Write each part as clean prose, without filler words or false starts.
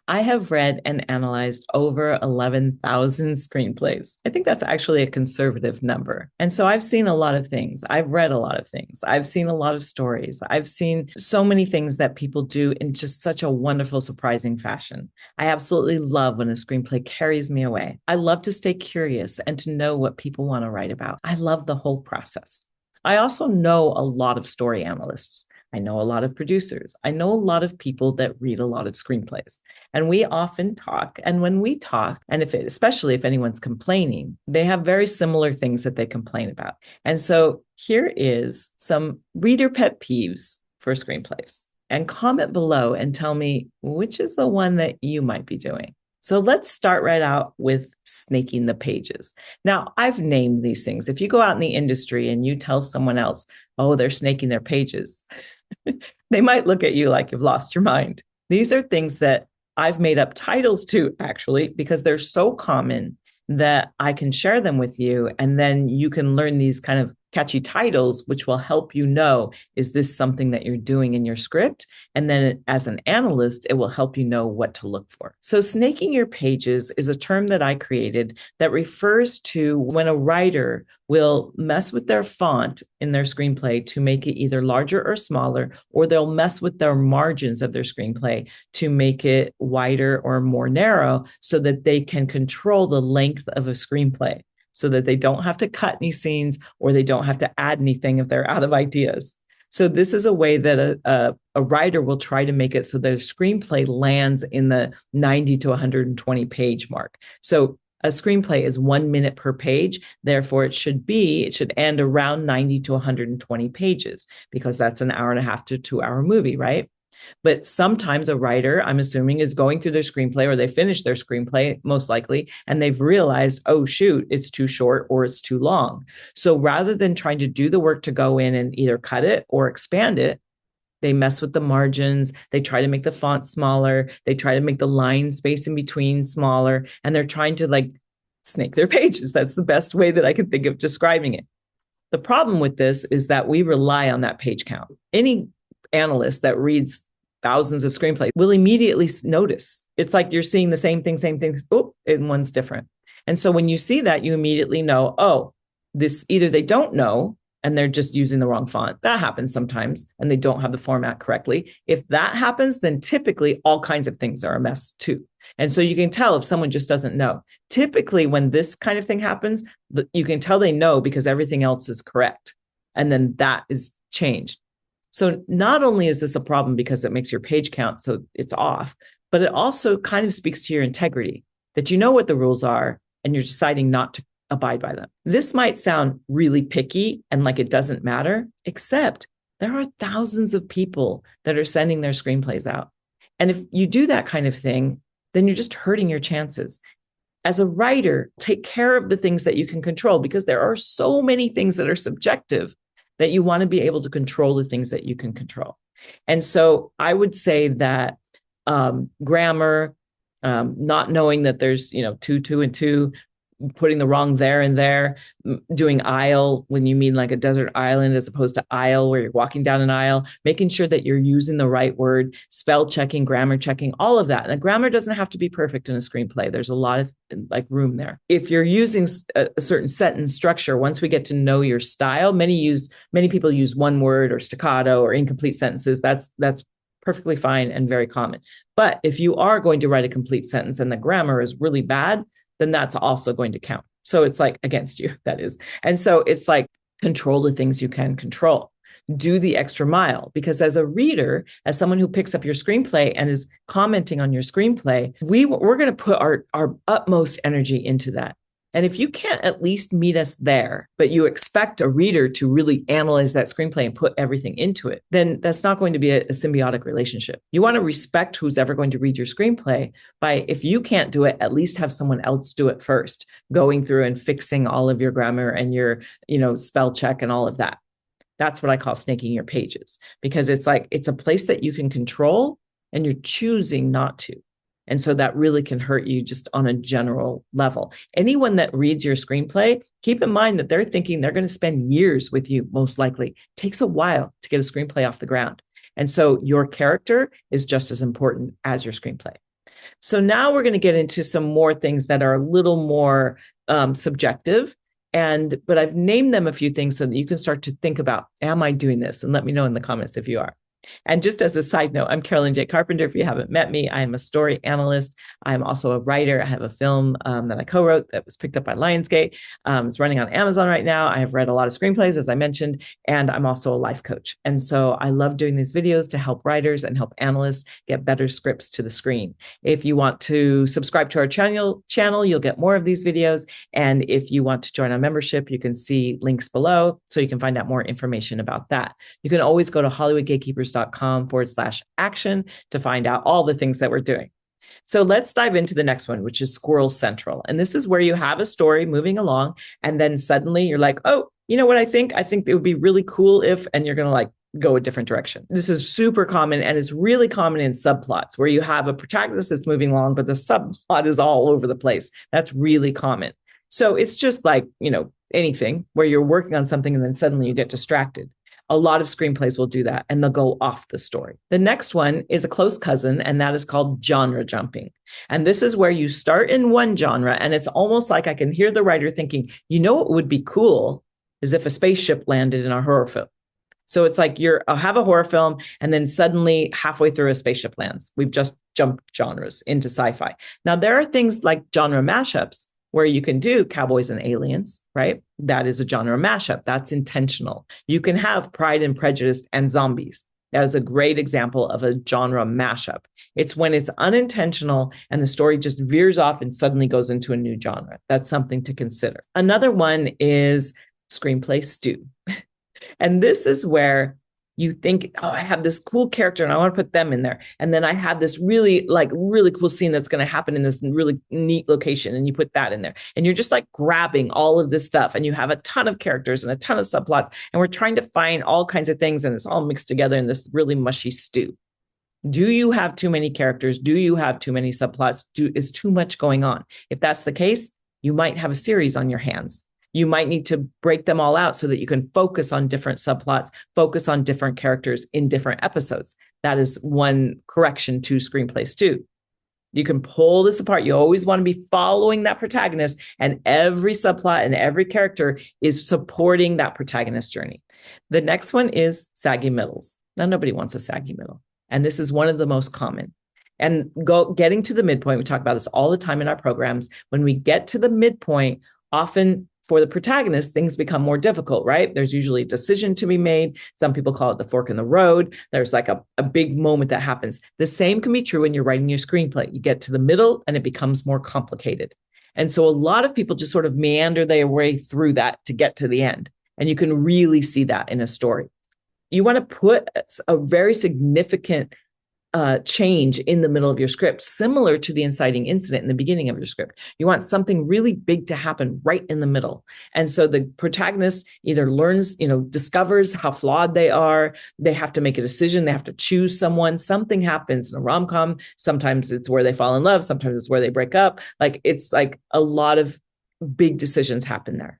I have read and analyzed over 11,000 screenplays. I think that's actually a conservative number. And so I've seen a lot of things. I've read a lot of things. I've seen a lot of stories. I've seen so many things that people do in just such a wonderful, surprising fashion. I absolutely love when a screenplay carries me away. I love to stay curious and to know what people want to write about. I love the whole process. I also know a lot of story analysts. I know a lot of producers. I know a lot of people that read a lot of screenplays. And we often talk. And when we talk, and especially if anyone's complaining, they have very similar things that they complain about. And so here is some reader pet peeves for screenplays. And comment below and tell me which is the one that you might be doing. So let's start right out with snaking the pages. Now, I've named these things. If you go out in the industry and you tell someone else, oh, they're snaking their pages, they might look at you like you've lost your mind. These are things that I've made up titles to, actually, because they're so common that I can share them with you. And then you can learn these kind of catchy titles, which will help you know, is this something that you're doing in your script? And then as an analyst, it will help you know what to look for. So snaking your pages is a term that I created that refers to when a writer will mess with their font in their screenplay to make it either larger or smaller, or they'll mess with their margins of their screenplay to make it wider or more narrow so that they can control the length of a screenplay, so that they don't have to cut any scenes or they don't have to add anything if they're out of ideas. So this is a way that a writer will try to make it so their screenplay lands in the 90 to 120 page mark. So a screenplay is 1 minute per page. Therefore, it should end around 90 to 120 pages, because that's an hour and a half to 2 hour movie, right? But sometimes a writer, I'm assuming, is going through their screenplay, or they finished their screenplay, most likely, and they've realized, oh, shoot, it's too short or it's too long. So rather than trying to do the work to go in and either cut it or expand it, they mess with the margins. They try to make the font smaller. They try to make the line space in between smaller, and they're trying to like snake their pages. That's the best way that I can think of describing it. The problem with this is that we rely on that page count. Any analyst that reads thousands of screenplays will immediately notice. It's like you're seeing the same thing. Oh, and one's different. And so when you see that, you immediately know, oh, this either they don't know and they're just using the wrong font. That happens sometimes, and they don't have the format correctly. If that happens, then typically all kinds of things are a mess too. And so you can tell if someone just doesn't know. Typically, when this kind of thing happens, you can tell they know because everything else is correct. And then that is changed. So not only is this a problem because it makes your page count so it's off, but it also kind of speaks to your integrity, that you know what the rules are and you're deciding not to abide by them. This might sound really picky and like it doesn't matter, except there are thousands of people that are sending their screenplays out. And if you do that kind of thing, then you're just hurting your chances. As a writer, take care of the things that you can control, because there are so many things that are subjective that you want to be able to control the things that you can control. And so I would say that grammar, not knowing that there's, two and two, putting the wrong there and there, doing aisle when you mean like a desert island as opposed to aisle where you're walking down an aisle, making sure that you're using the right word, spell checking, grammar checking, all of that. And the grammar doesn't have to be perfect in a screenplay. There's a lot of room there. If you're using a certain sentence structure, once we get to know your style, many people use one word or staccato or incomplete sentences. That's perfectly fine and very common. But if you are going to write a complete sentence and the grammar is really bad, then that's also going to count. So it's like against you, that is. And so it's like control the things you can control. Do the extra mile, because as a reader, as someone who picks up your screenplay and is commenting on your screenplay, we're going to put our utmost energy into that. And if you can't at least meet us there, but you expect a reader to really analyze that screenplay and put everything into it, then that's not going to be a symbiotic relationship. You want to respect who's ever going to read your screenplay by, if you can't do it, at least have someone else do it first, going through and fixing all of your grammar and your, spell check and all of that. That's what I call snaking your pages, because it's like, it's a place that you can control and you're choosing not to. And so that really can hurt you just on a general level. Anyone that reads your screenplay, keep in mind that they're thinking they're going to spend years with you, most likely. It takes a while to get a screenplay off the ground. And so your character is just as important as your screenplay. So now we're going to get into some more things that are a little more subjective. But I've named them a few things so that you can start to think about, am I doing this? And let me know in the comments if you are. And just as a side note, I'm Carolyn J. Carpenter. If you haven't met me, I am a story analyst. I'm also a writer. I have a film that I co-wrote that was picked up by Lionsgate. It's running on Amazon right now. I have read a lot of screenplays, as I mentioned, and I'm also a life coach. And so I love doing these videos to help writers and help analysts get better scripts to the screen. If you want to subscribe to our channel, you'll get more of these videos. And if you want to join our membership, you can see links below so you can find out more information about that. You can always go to hollywoodgatekeepers.com/action to find out all the things that we're doing. So let's dive into the next one, which is Squirrel Central. And this is where you have a story moving along, and then suddenly you're like, oh, you know what I think? I think it would be really cool if, and you're going to like go a different direction. This is super common, and it's really common in subplots where you have a protagonist that's moving along, but the subplot is all over the place. That's really common. So it's just like, anything where you're working on something and then suddenly you get distracted. A lot of screenplays will do that, and they'll go off the story. The next one is a close cousin, and that is called genre jumping. And this is where you start in one genre, and it's almost like I can hear the writer thinking, what would be cool is if a spaceship landed in a horror film. So it's like I'll have a horror film, and then suddenly halfway through a spaceship lands. We've just jumped genres into sci-fi. Now, there are things like genre mashups where you can do cowboys and aliens, right? That is a genre mashup. That's intentional. You can have Pride and Prejudice and zombies. That is a great example of a genre mashup. It's when it's unintentional and the story just veers off and suddenly goes into a new genre. That's something to consider. Another one is screenplay stew. And this is where you think, oh, I have this cool character and I want to put them in there. And then I have this really cool scene that's going to happen in this really neat location. And you put that in there. And you're just like grabbing all of this stuff. And you have a ton of characters and a ton of subplots. And we're trying to find all kinds of things. And it's all mixed together in this really mushy stew. Do you have too many characters? Do you have too many subplots? Is too much going on? If that's the case, you might have a series on your hands. You might need to break them all out so that you can focus on different subplots, focus on different characters in different episodes. That is one correction to screenplays too. You can pull this apart. You always want to be following that protagonist, and every subplot and every character is supporting that protagonist journey. The next one is saggy middles. Now, nobody wants a saggy middle, and this is one of the most common. And getting to the midpoint, we talk about this all the time in our programs. When we get to the midpoint, often for the protagonist, things become more difficult, right? There's usually a decision to be made. Some people call it the fork in the road. There's like a big moment that happens. The same can be true when you're writing your screenplay. You get to the middle and it becomes more complicated. And so a lot of people just sort of meander their way through that to get to the end. And you can really see that in a story. You want to put a very significant change in the middle of your script, similar to the inciting incident in the beginning of your script. You want something really big to happen right in the middle. And so the protagonist either learns, discovers how flawed they are. They have to make a decision. They have to choose someone. Something happens in a rom-com. Sometimes it's where they fall in love. Sometimes it's where they break up. It's like a lot of big decisions happen there.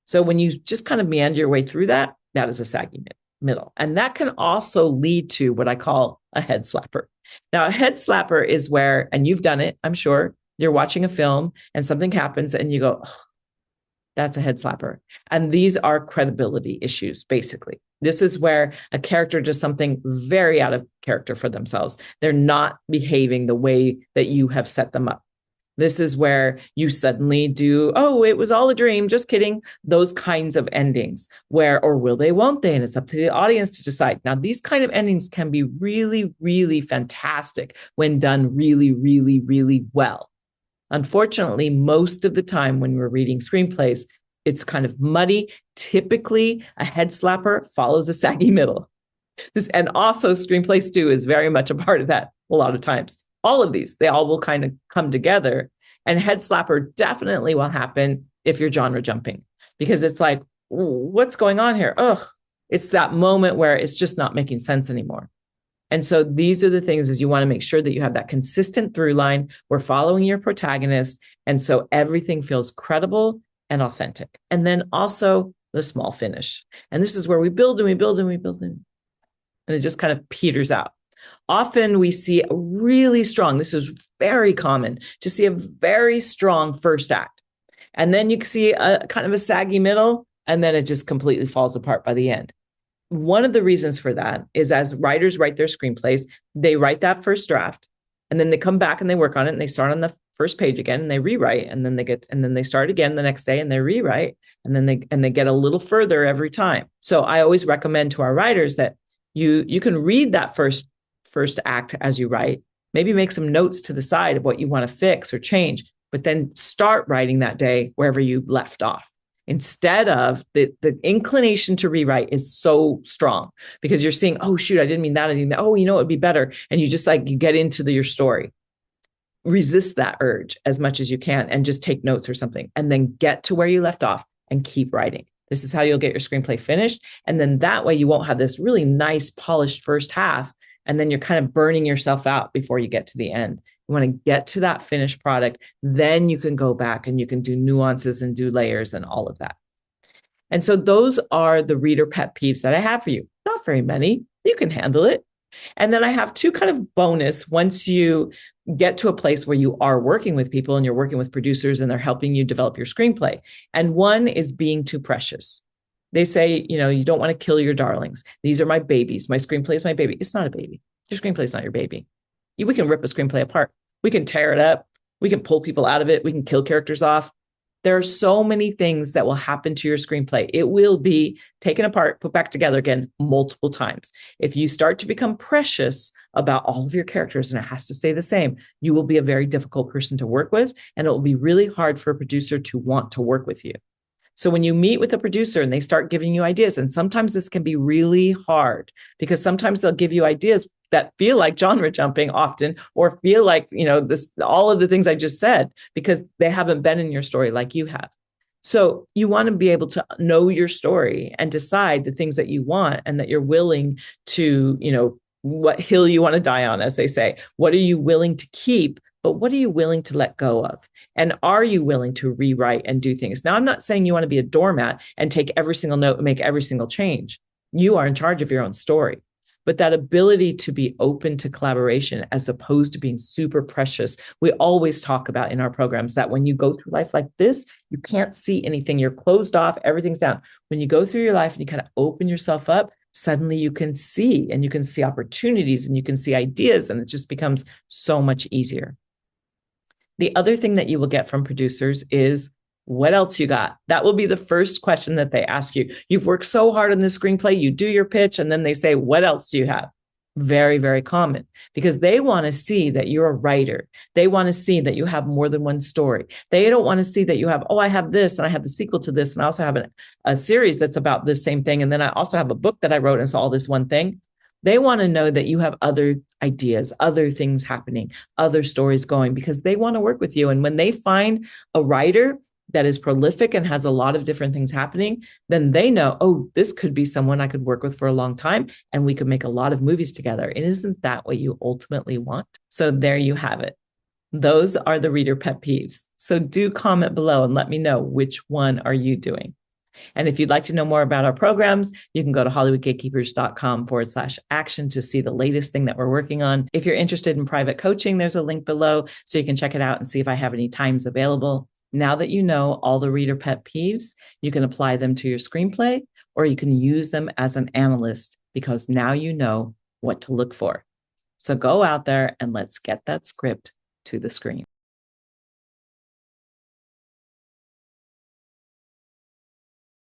So when you just kind of meander your way through that, that is a saggy middle. And that can also lead to what I call a head slapper. Now, a head slapper is where, and you've done it, I'm sure, you're watching a film and something happens and you go, oh, that's a head slapper. And these are credibility issues, basically. This is where a character does something very out of character for themselves. They're not behaving the way that you have set them up. This is where you suddenly do, oh, it was all a dream, just kidding. Those kinds of endings or will they, won't they? And it's up to the audience to decide. Now, these kind of endings can be really, really fantastic when done really, really, really well. Unfortunately, most of the time when we're reading screenplays, it's kind of muddy. Typically, a head slapper follows a saggy middle. And also screenplay stew is very much a part of that a lot of times. All of these, they all will kind of come together. And head slapper definitely will happen if you're genre jumping, because it's like, what's going on here? Ugh, it's that moment where it's just not making sense anymore. And so these are the things is you want to make sure that you have that consistent through line. We're following your protagonist. And so everything feels credible and authentic. And then also the small finish. And this is where we build and we build and we build and it just kind of peters out. Often we see a really strong, this is very common, to see a very strong first act. And then you can see a kind of a saggy middle, and then it just completely falls apart by the end. One of the reasons for that is as writers write their screenplays, they write that first draft, and then they come back and they work on it, and they start on the first page again, and they rewrite, and then they start again the next day and they rewrite, and then they get a little further every time. So I always recommend to our writers that you can read that first act as you write, maybe make some notes to the side of what you want to fix or change, but then start writing that day wherever you left off. Instead of the inclination to rewrite is so strong because you're seeing, oh, shoot, I didn't mean that. I didn't mean that. Oh, it would be better. And you just you get into your story. Resist that urge as much as you can and just take notes or something, and then get to where you left off and keep writing. This is how you'll get your screenplay finished. And then that way you won't have this really nice polished first half. And then you're kind of burning yourself out before you get to the end. You want to get to that finished product. Then you can go back and you can do nuances and do layers and all of that. And so those are the reader pet peeves that I have for you. Not very many. You can handle it. And then I have two kind of bonus once you get to a place where you are working with people and you're working with producers and they're helping you develop your screenplay. And one is being too precious. They say, you don't want to kill your darlings. These are my babies. My screenplay is my baby. It's not a baby. Your screenplay is not your baby. We can rip a screenplay apart. We can tear it up. We can pull people out of it. We can kill characters off. There are so many things that will happen to your screenplay. It will be taken apart, put back together again multiple times. If you start to become precious about all of your characters and it has to stay the same, you will be a very difficult person to work with, and it will be really hard for a producer to want to work with you. So when you meet with a producer and they start giving you ideas, and sometimes this can be really hard because sometimes they'll give you ideas that feel like genre jumping often, or feel like, all of the things I just said, because they haven't been in your story like you have. So you want to be able to know your story and decide the things that you want and that you're willing to, what hill you want to die on, as they say. What are you willing to keep? But what are you willing to let go of? And are you willing to rewrite and do things? Now, I'm not saying you want to be a doormat and take every single note and make every single change. You are in charge of your own story. But that ability to be open to collaboration as opposed to being super precious. We always talk about in our programs that when you go through life like this, you can't see anything. You're closed off. Everything's down. When you go through your life and you kind of open yourself up, suddenly you can see, and you can see opportunities, and you can see ideas, and it just becomes so much easier. The other thing that you will get from producers is, what else you got? That will be the first question that they ask you. You've worked so hard on this screenplay, you do your pitch, and then they say, what else do you have? Very, very common, because they want to see that you're a writer. They want to see that you have more than one story. They don't want to see that you have, I have this, and I have the sequel to this, and I also have a series that's about this same thing, and then I also have a book that I wrote, and it's all this one thing. They want to know that you have other ideas, other things happening, other stories going, because they want to work with you. And when they find a writer that is prolific and has a lot of different things happening, then they know, this could be someone I could work with for a long time, and we could make a lot of movies together. And isn't that what you ultimately want? So there you have it. Those are the reader pet peeves. So do comment below and let me know, which one are you doing? And if you'd like to know more about our programs, you can go to hollywoodgatekeepers.com/action to see the latest thing that we're working on. If you're interested in private coaching, there's a link below so you can check it out and see if I have any times available. Now that you know all the reader pet peeves, you can apply them to your screenplay, or you can use them as an analyst, because now you know what to look for. So go out there and let's get that script to the screen.